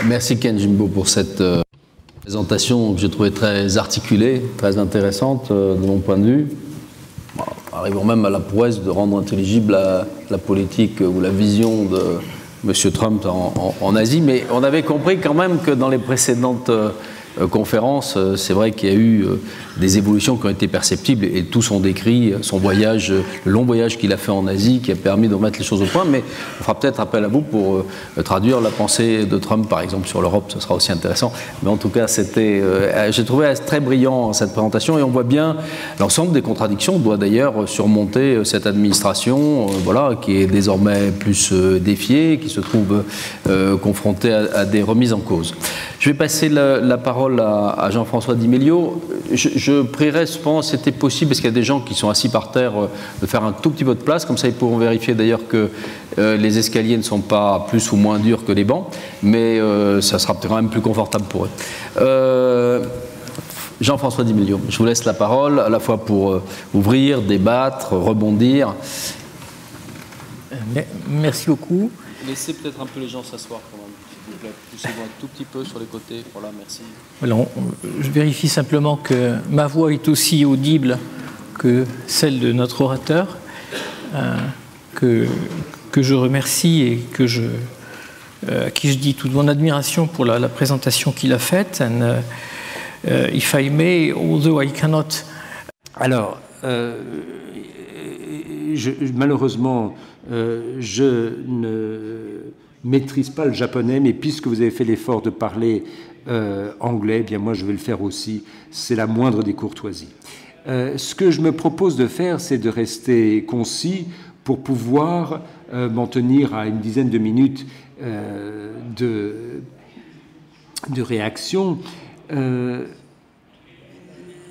Merci Ken Jimbo pour cette présentation que j'ai trouvée très articulée, très intéressante de mon point de vue. Bon, arrivons même à la prouesse de rendre intelligible la politique ou la vision de M. Trump en Asie, mais on avait compris quand même que dans les précédentes conférences, c'est vrai qu'il y a eu des évolutions qui ont été perceptibles et tous ont décrit son voyage, le long voyage qu'il a fait en Asie qui a permis de remettre les choses au point, mais on fera peut-être appel à vous pour traduire la pensée de Trump par exemple sur l'Europe, ce sera aussi intéressant, mais en tout cas c'était, j'ai trouvé très brillant cette présentation et on voit bien l'ensemble des contradictions doit d'ailleurs surmonter cette administration voilà, qui est désormais plus défiée, qui se trouve confrontée à des remises en cause. Je vais passer la parole à Jean-François Di Meglio. Je prierais, je pense, si c'était possible, parce qu'il y a des gens qui sont assis par terre, de faire un tout petit peu de place. Comme ça, ils pourront vérifier d'ailleurs que les escaliers ne sont pas plus ou moins durs que les bancs. Mais ça sera quand même plus confortable pour eux. Jean-François Di Meglio, je vous laisse la parole, à la fois pour ouvrir, débattre, rebondir. Merci beaucoup. Laissez peut-être un peu les gens s'asseoir quand même. Poussez-vous un tout petit peu sur les côtés. Voilà, merci. Voilà, je vérifie simplement que ma voix est aussi audible que celle de notre orateur, que je remercie et à qui je dis toute mon admiration pour la présentation qu'il a faite. And if I may, although I cannot. Alors, malheureusement, je ne maîtrise pas le japonais, mais puisque vous avez fait l'effort de parler anglais, bien moi je vais le faire aussi. C'est la moindre des courtoisies. Ce que je me propose de faire, c'est de rester concis pour pouvoir m'en tenir à une dizaine de minutes de réaction.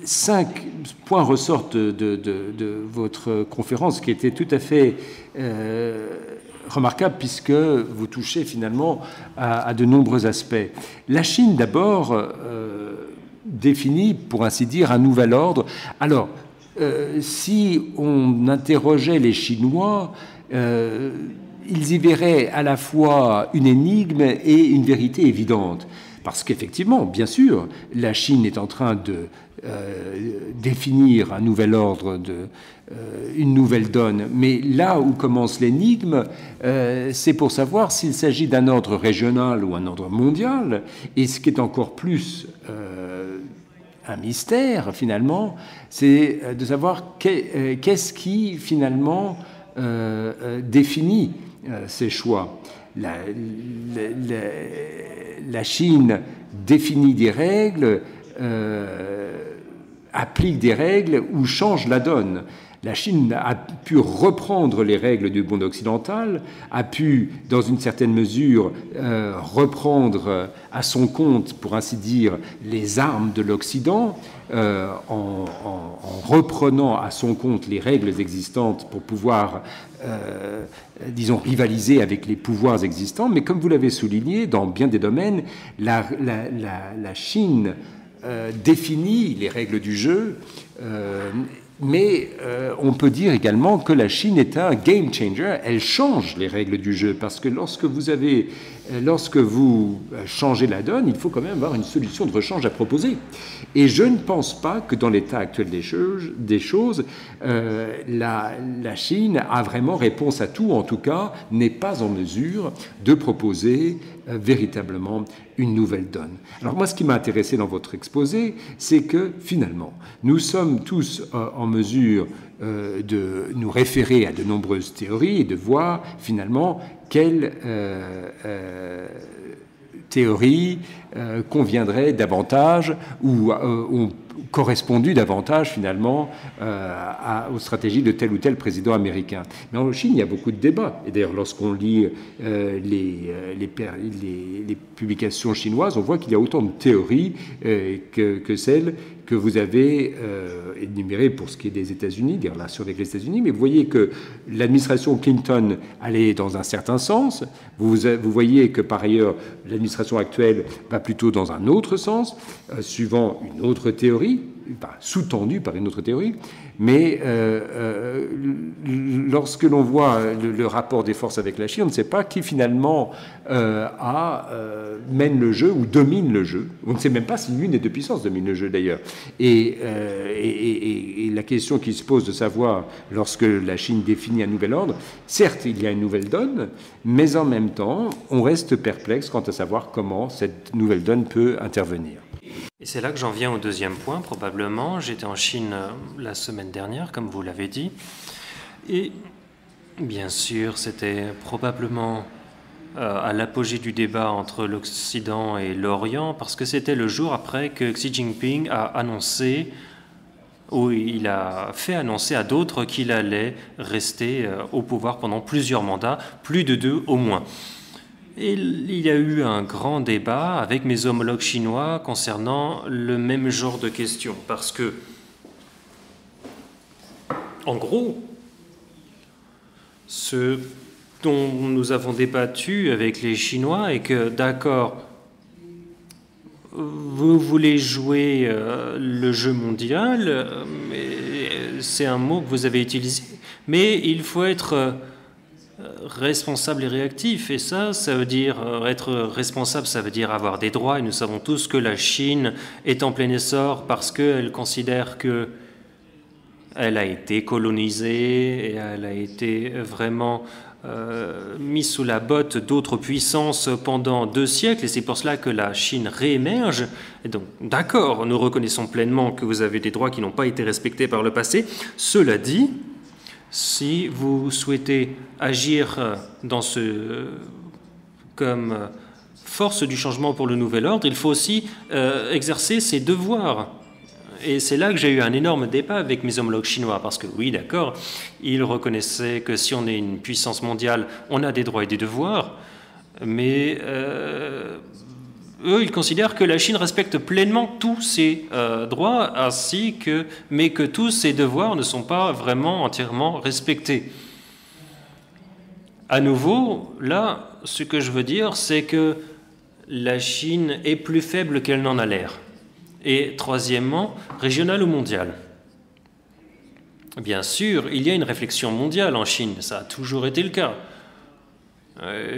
5 points ressortent de votre conférence qui était tout à fait remarquable puisque vous touchez finalement à de nombreux aspects. La Chine d'abord définit, pour ainsi dire, un nouvel ordre. Alors, si on interrogeait les Chinois, ils y verraient à la fois une énigme et une vérité évidente. Parce qu'effectivement, bien sûr, la Chine est en train de définir un nouvel ordre, une nouvelle donne. Mais là où commence l'énigme, c'est pour savoir s'il s'agit d'un ordre régional ou un ordre mondial. Et ce qui est encore plus un mystère, finalement, c'est de savoir qu'est-ce qui, finalement, définit ces choix. La Chine définit des règles, applique des règles ou change la donne. La Chine a pu reprendre les règles du monde occidental, a pu, dans une certaine mesure, reprendre à son compte, pour ainsi dire, les armes de l'Occident, en reprenant à son compte les règles existantes pour pouvoir, disons, rivaliser avec les pouvoirs existants. Mais comme vous l'avez souligné, dans bien des domaines, la Chine définit les règles du jeu, mais on peut dire également que la Chine est un game changer. Elle change les règles du jeu parce que lorsque vous changez la donne, il faut quand même avoir une solution de rechange à proposer. Et je ne pense pas que dans l'état actuel des choses, la Chine a vraiment réponse à tout, en tout cas n'est pas en mesure de proposer véritablement une nouvelle donne. Alors moi, ce qui m'a intéressé dans votre exposé, c'est que finalement, nous sommes tous en mesure de nous référer à de nombreuses théories et de voir finalement quelle théorie conviendrait davantage ou ont correspondu davantage finalement aux stratégies de tel ou tel président américain. Mais en Chine, il y a beaucoup de débats. Et d'ailleurs, lorsqu'on lit les publications chinoises, on voit qu'il y a autant de théories que celles que vous avez énumérées pour ce qui est des États-Unis, des relations avec les États-Unis. Mais vous voyez que l'administration Clinton allait dans un certain sens. Vous voyez que par ailleurs, l'administration actuelle va plutôt dans un autre sens, suivant une autre théorie. sous-tendu par une autre théorie, mais lorsque l'on voit le rapport des forces avec la Chine, on ne sait pas qui finalement mène le jeu ou domine le jeu. On ne sait même pas si l'une des deux puissances domine le jeu d'ailleurs. Et la question qui se pose de savoir, lorsque la Chine définit un nouvel ordre, certes il y a une nouvelle donne, mais en même temps on reste perplexe quant à savoir comment cette nouvelle donne peut intervenir. Et c'est là que j'en viens au deuxième point, probablement. J'étais en Chine la semaine dernière, comme vous l'avez dit. Et bien sûr, c'était probablement à l'apogée du débat entre l'Occident et l'Orient, parce que c'était le jour après que Xi Jinping a annoncé, ou il a fait annoncer à d'autres qu'il allait rester au pouvoir pendant plusieurs mandats, plus de 2 au moins. Et il y a eu un grand débat avec mes homologues chinois concernant le même genre de questions, parce que, en gros, ce dont nous avons débattu avec les Chinois est que, d'accord, vous voulez jouer le jeu mondial, c'est un mot que vous avez utilisé, mais il faut être responsable et réactif, et ça veut dire être responsable, ça veut dire avoir des droits, et nous savons tous que la Chine est en plein essor parce qu'elle considère que elle a été colonisée et elle a été vraiment mise sous la botte d'autres puissances pendant 2 siècles, et c'est pour cela que la Chine réémerge. Et donc, d'accord, nous reconnaissons pleinement que vous avez des droits qui n'ont pas été respectés par le passé. Cela dit, si vous souhaitez agir comme force du changement pour le nouvel ordre, il faut aussi exercer ses devoirs. Et c'est là que j'ai eu un énorme débat avec mes homologues chinois, parce que oui, d'accord, ils reconnaissaient que si on est une puissance mondiale, on a des droits et des devoirs, mais eux, ils considèrent que la Chine respecte pleinement tous ses droits, mais que tous ses devoirs ne sont pas vraiment entièrement respectés. À nouveau, là, ce que je veux dire, c'est que la Chine est plus faible qu'elle n'en a l'air. Et troisièmement, régionale ou mondiale. Bien sûr, il y a une réflexion mondiale en Chine, ça a toujours été le cas.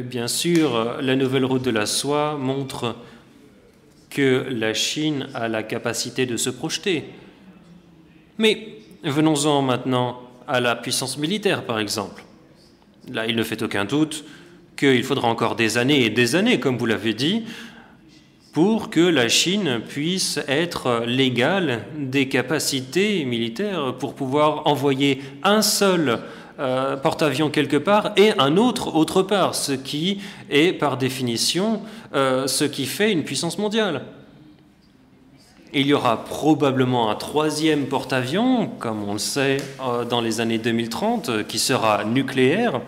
Bien sûr, la nouvelle route de la soie montre que la Chine a la capacité de se projeter. Mais venons-en maintenant à la puissance militaire, par exemple. Là, il ne fait aucun doute qu'il faudra encore des années et des années, comme vous l'avez dit, pour que la Chine puisse être l'égale des capacités militaires pour pouvoir envoyer un seul porte-avions quelque part et un autre part, ce qui est par définition ce qui fait une puissance mondiale. Il y aura probablement un 3e porte-avions, comme on le sait, dans les années 2030, qui sera nucléaire.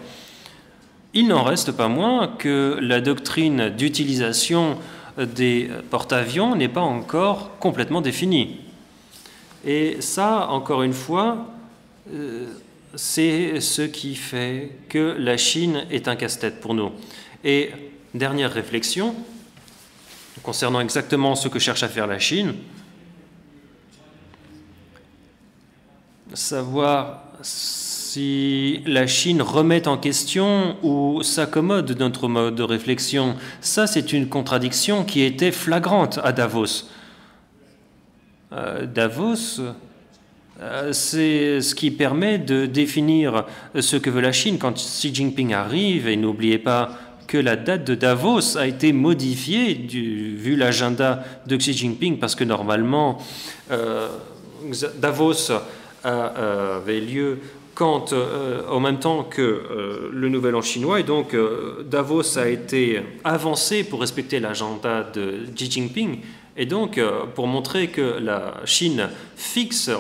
Il n'en reste pas moins que la doctrine d'utilisation des porte-avions n'est pas encore complètement définie. Et ça, encore une fois, c'est ce qui fait que la Chine est un casse-tête pour nous. Et dernière réflexion, concernant exactement ce que cherche à faire la Chine, savoir si la Chine remet en question ou s'accommode de notre mode de réflexion, ça c'est une contradiction qui était flagrante à Davos. Davos, c'est ce qui permet de définir ce que veut la Chine. Quand Xi Jinping arrive, et n'oubliez pas que la date de Davos a été modifiée vu l'agenda de Xi Jinping, parce que normalement, Davos avait lieu en même temps que le Nouvel An chinois, et donc Davos a été avancé pour respecter l'agenda de Xi Jinping, et donc pour montrer que la Chine fixe,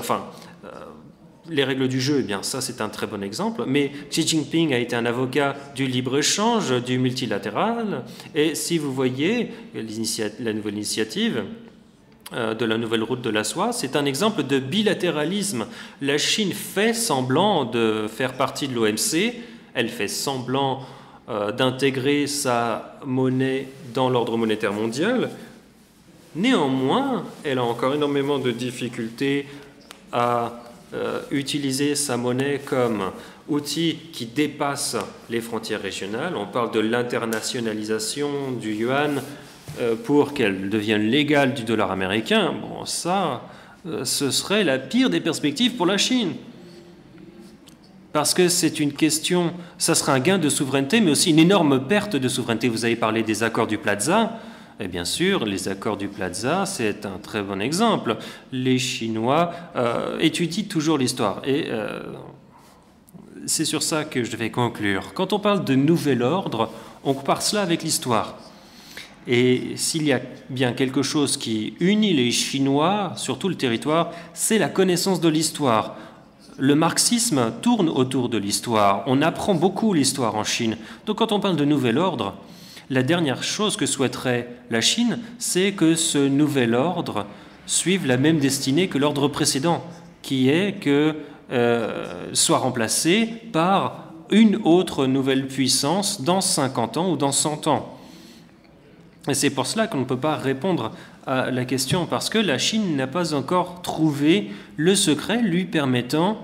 les règles du jeu, eh bien ça c'est un très bon exemple, mais Xi Jinping a été un avocat du libre-échange, du multilatéral, et si vous voyez la nouvelle initiative de la nouvelle route de la soie, c'est un exemple de bilatéralisme. La Chine fait semblant de faire partie de l'OMC, elle fait semblant d'intégrer sa monnaie dans l'ordre monétaire mondial, Néanmoins, elle a encore énormément de difficultés à utiliser sa monnaie comme outil qui dépasse les frontières régionales. On parle de l'internationalisation du yuan pour qu'elle devienne légale du dollar américain. Bon, ça, ce serait la pire des perspectives pour la Chine. Parce que c'est une question, ça sera un gain de souveraineté, mais aussi une énorme perte de souveraineté. Vous avez parlé des accords du Plaza. Et bien sûr, les accords du Plaza, c'est un très bon exemple. Les Chinois étudient toujours l'histoire. Et c'est sur ça que je vais conclure. Quand on parle de nouvel ordre, on compare cela avec l'histoire. Et s'il y a bien quelque chose qui unit les Chinois sur tout le territoire, c'est la connaissance de l'histoire. Le marxisme tourne autour de l'histoire. On apprend beaucoup l'histoire en Chine. Donc quand on parle de nouvel ordre, la dernière chose que souhaiterait la Chine, c'est que ce nouvel ordre suive la même destinée que l'ordre précédent, qui est que soit remplacé par une autre nouvelle puissance dans 50 ans ou dans 100 ans. Et c'est pour cela qu'on ne peut pas répondre à la question, parce que la Chine n'a pas encore trouvé le secret lui permettant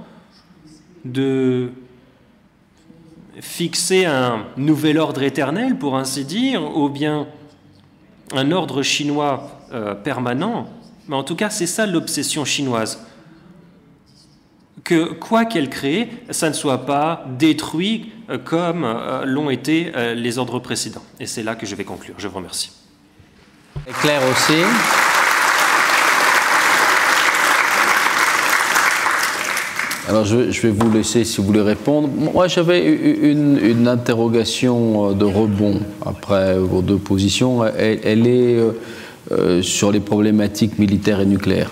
de fixer un nouvel ordre éternel, pour ainsi dire, ou bien un ordre chinois permanent. Mais en tout cas, c'est ça l'obsession chinoise. Que quoi qu'elle crée, ça ne soit pas détruit comme l'ont été les ordres précédents. Et c'est là que je vais conclure. Je vous remercie. C'est clair aussi. Alors je vais vous laisser si vous voulez répondre. Moi j'avais une interrogation de rebond après vos deux positions. Elle est sur les problématiques militaires et nucléaires.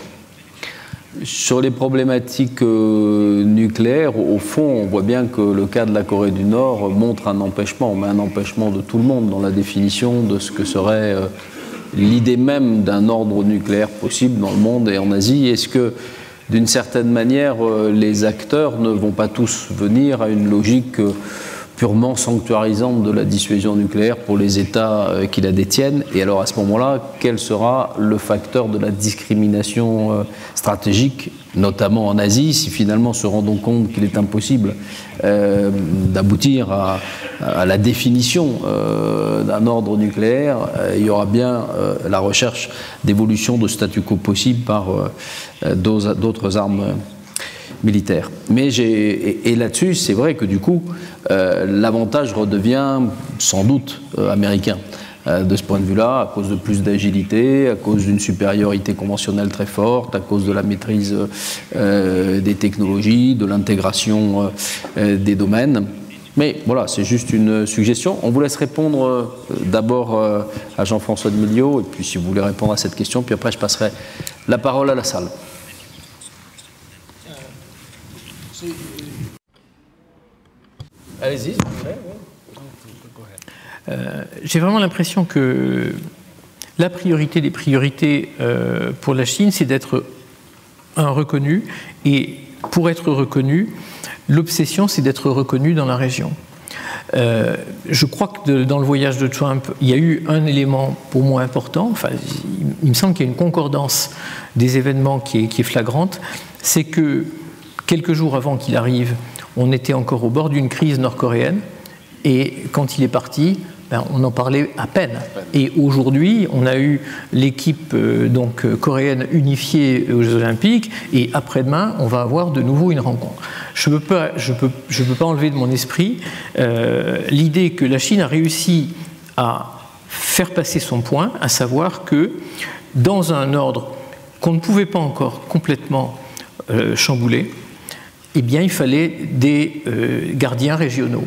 Sur les problématiques nucléaires, au fond, on voit bien que le cas de la Corée du Nord montre un empêchement, mais un empêchement de tout le monde dans la définition de ce que serait l'idée même d'un ordre nucléaire possible dans le monde et en Asie. Est-ce que, d'une certaine manière, les acteurs ne vont pas tous venir à une logique purement sanctuarisante de la dissuasion nucléaire pour les États qui la détiennent? Et alors, à ce moment-là, quel sera le facteur de la discrimination stratégique, notamment en Asie, si finalement se rendons compte qu'il est impossible d'aboutir à la définition d'un ordre nucléaire, il y aura bien la recherche d'évolution de statu quo possible par d'autres armes militaires. Mais et là-dessus, c'est vrai que du coup, l'avantage redevient sans doute américain. De ce point de vue-là, à cause de plus d'agilité, à cause d'une supériorité conventionnelle très forte, à cause de la maîtrise des technologies, de l'intégration des domaines. Mais voilà, c'est juste une suggestion. On vous laisse répondre d'abord à Jean-François de Miliau, et puis si vous voulez répondre à cette question, puis après je passerai la parole à la salle. Allez-y, s'il vous plaît. J'ai vraiment l'impression que la priorité des priorités pour la Chine, c'est d'être reconnu. Et pour être reconnu, l'obsession, c'est d'être reconnu dans la région. Je crois que dans le voyage de Trump, il y a eu un élément pour moi important. Enfin, il me semble qu'il y a une concordance des événements qui est flagrante. C'est que quelques jours avant qu'il arrive, on était encore au bord d'une crise nord-coréenne. Et quand il est parti, on en parlait à peine. Et aujourd'hui, on a eu l'équipe coréenne unifiée aux Jeux Olympiques, et après-demain, on va avoir de nouveau une rencontre. Je ne peux pas enlever de mon esprit l'idée que la Chine a réussi à faire passer son point, à savoir que dans un ordre qu'on ne pouvait pas encore complètement chambouler, eh bien, il fallait des gardiens régionaux.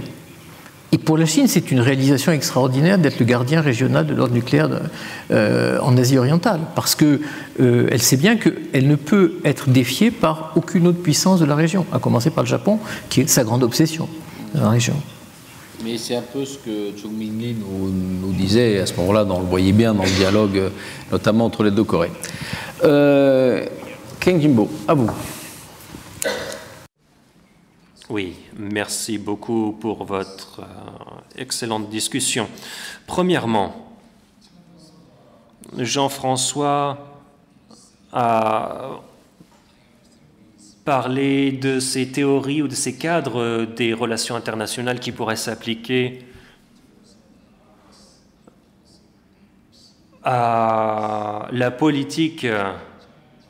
Et pour la Chine, c'est une réalisation extraordinaire d'être le gardien régional de l'ordre nucléaire en Asie orientale, parce qu'elle sait bien qu'elle ne peut être défiée par aucune autre puissance de la région, à commencer par le Japon, qui est sa grande obsession dans la région. Mais c'est un peu ce que Chung Ming-Li nous disait à ce moment-là, on le voyait bien dans le dialogue, notamment entre les deux Corées. Ken Jimbo, à vous. Oui, merci beaucoup pour votre excellente discussion. Premièrement, Jean-François a parlé de ces théories ou de ces cadres des relations internationales qui pourraient s'appliquer à la politique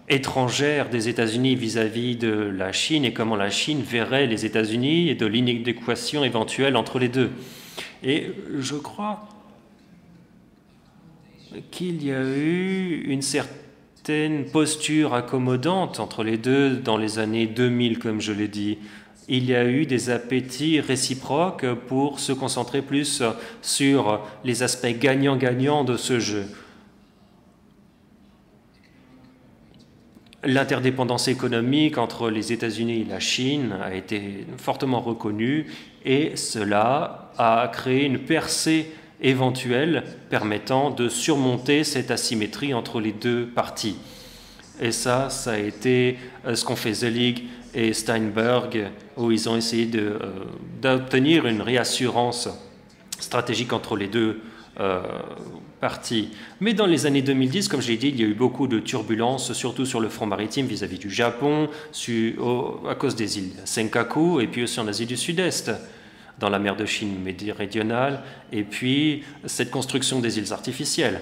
étrangère des États-Unis vis-à-vis de la Chine et comment la Chine verrait les États-Unis et de l'inadéquation éventuelle entre les deux. Et je crois qu'il y a eu une certaine posture accommodante entre les deux dans les années 2000, comme je l'ai dit. Il y a eu des appétits réciproques pour se concentrer plus sur les aspects gagnant-gagnant de ce jeu. L'interdépendance économique entre les États-Unis et la Chine a été fortement reconnue et cela a créé une percée éventuelle permettant de surmonter cette asymétrie entre les deux parties. Et ça a été ce qu'ont fait Zelig et Steinberg, où ils ont essayé d'obtenir une réassurance stratégique entre les deux parties. Mais dans les années 2010, comme je l'ai dit, il y a eu beaucoup de turbulences, surtout sur le front maritime vis-à-vis du Japon, à cause des îles Senkaku, et puis aussi en Asie du Sud-Est, dans la mer de Chine méridionale, et puis cette construction des îles artificielles.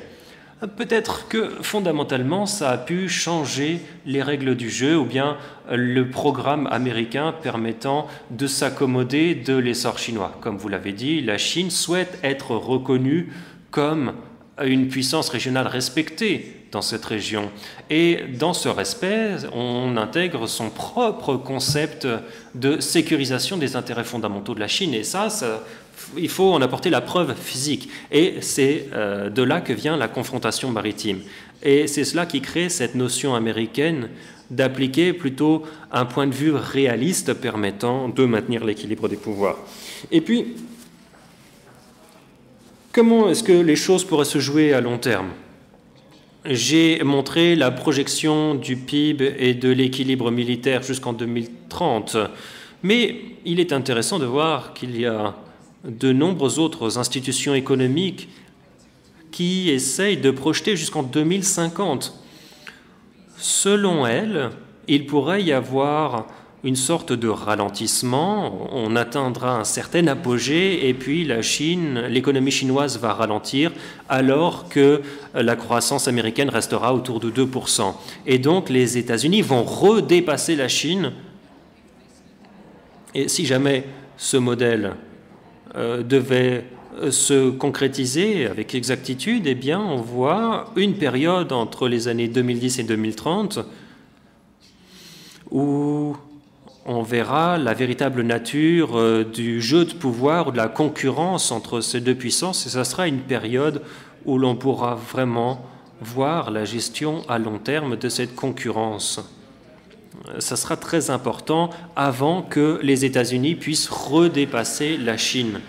Peut-être que fondamentalement, ça a pu changer les règles du jeu ou bien le programme américain permettant de s'accommoder de l'essor chinois. Comme vous l'avez dit, la Chine souhaite être reconnue comme une puissance régionale respectée dans cette région. Et dans ce respect, on intègre son propre concept de sécurisation des intérêts fondamentaux de la Chine. Et ça il faut en apporter la preuve physique. Et c'est de là que vient la confrontation maritime. Et c'est cela qui crée cette notion américaine d'appliquer plutôt un point de vue réaliste permettant de maintenir l'équilibre des pouvoirs. Et puis, comment est-ce que les choses pourraient se jouer à long terme? J'ai montré la projection du PIB et de l'équilibre militaire jusqu'en 2030. Mais il est intéressant de voir qu'il y a de nombreuses autres institutions économiques qui essayent de projeter jusqu'en 2050. Selon elles, il pourrait y avoir une sorte de ralentissement, on atteindra un certain apogée et puis l'économie chinoise va ralentir alors que la croissance américaine restera autour de 2%. Et donc les États-Unis vont redépasser la Chine. Et si jamais ce modèle devait se concrétiser avec exactitude, eh bien on voit une période entre les années 2010 et 2030 où on verra la véritable nature du jeu de pouvoir ou de la concurrence entre ces deux puissances, et ça sera une période où l'on pourra vraiment voir la gestion à long terme de cette concurrence. Ça sera très important avant que les États-Unis puissent redépasser la Chine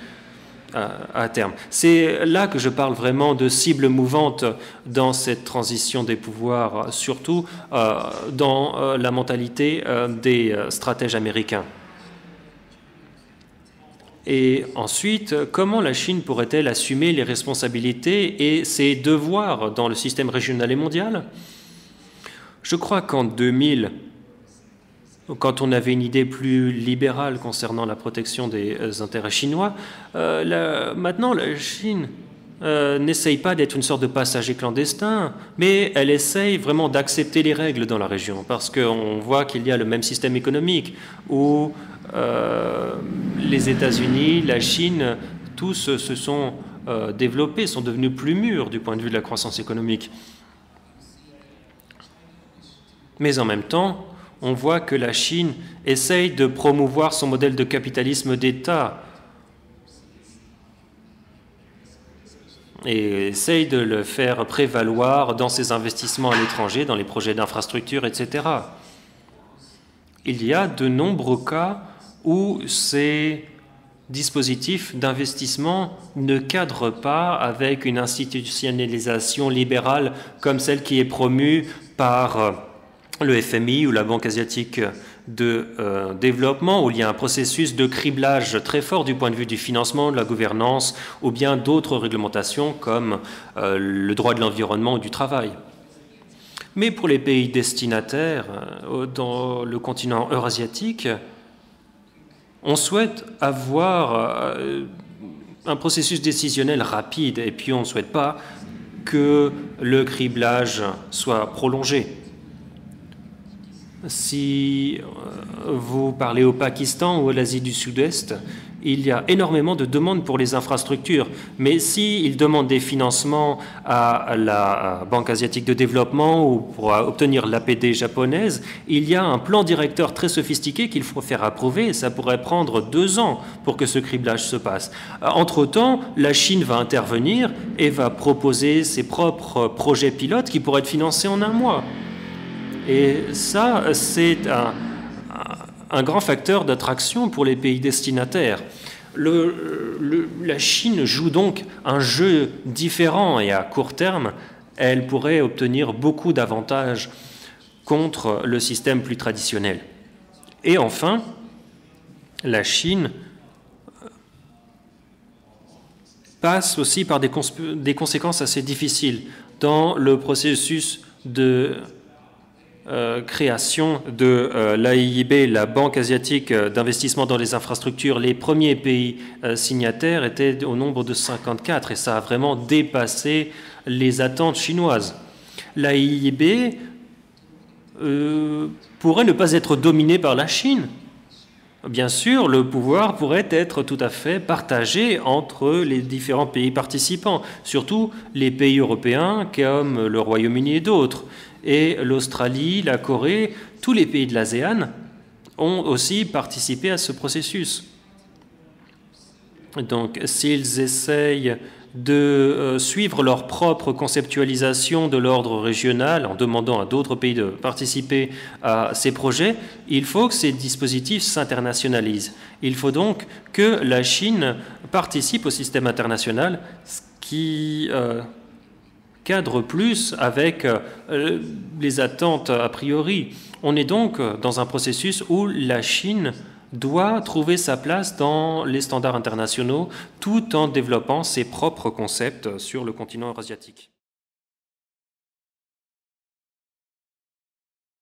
à terme. C'est là que je parle vraiment de cible mouvante dans cette transition des pouvoirs, surtout dans la mentalité des stratèges américains. Et ensuite, comment la Chine pourrait-elle assumer les responsabilités et ses devoirs dans le système régional et mondial? Je crois qu'en 2000, quand on avait une idée plus libérale concernant la protection des intérêts chinois, maintenant la Chine n'essaye pas d'être une sorte de passager clandestin, mais elle essaye vraiment d'accepter les règles dans la région, parce qu'on voit qu'il y a le même système économique où les États-Unis, la Chine, tous se sont développés, sont devenus plus mûrs du point de vue de la croissance économique. Mais en même temps, on voit que la Chine essaye de promouvoir son modèle de capitalisme d'État et essaye de le faire prévaloir dans ses investissements à l'étranger, dans les projets d'infrastructure, etc. Il y a de nombreux cas où ces dispositifs d'investissement ne cadrent pas avec une institutionnalisation libérale comme celle qui est promue par le FMI ou la Banque asiatique de développement, où il y a un processus de criblage très fort du point de vue du financement, de la gouvernance, ou bien d'autres réglementations comme le droit de l'environnement ou du travail. Mais pour les pays destinataires, dans le continent eurasiatique, on souhaite avoir un processus décisionnel rapide, et puis on ne souhaite pas que le criblage soit prolongé. Si vous parlez au Pakistan ou à l'Asie du Sud-Est, il y a énormément de demandes pour les infrastructures. Mais s'ils demandent des financements à la Banque asiatique de développement ou pour obtenir l'APD japonaise, il y a un plan directeur très sophistiqué qu'il faut faire approuver et ça pourrait prendre 2 ans pour que ce criblage se passe. Entre-temps, la Chine va intervenir et va proposer ses propres projets pilotes qui pourraient être financés en 1 mois. Et ça, c'est un grand facteur d'attraction pour les pays destinataires. La Chine joue donc un jeu différent et à court terme, elle pourrait obtenir beaucoup d'avantages contre le système plus traditionnel. Et enfin, la Chine passe aussi par des conséquences assez difficiles dans le processus de création de l'AIIB, la Banque asiatique d'investissement dans les infrastructures. Les premiers pays signataires étaient au nombre de 54 et ça a vraiment dépassé les attentes chinoises. L'AIIB pourrait ne pas être dominée par la Chine. Bien sûr, le pouvoir pourrait être tout à fait partagé entre les différents pays participants, surtout les pays européens comme le Royaume-Uni et d'autres. Et l'Australie, la Corée, tous les pays de l'ASEAN ont aussi participé à ce processus. Donc, s'ils essayent de suivre leur propre conceptualisation de l'ordre régional en demandant à d'autres pays de participer à ces projets, il faut que ces dispositifs s'internationalisent. Il faut donc que la Chine participe au système international, ce qui cadre plus avec les attentes a priori. On est donc dans un processus où la Chine doit trouver sa place dans les standards internationaux tout en développant ses propres concepts sur le continent eurasiatique.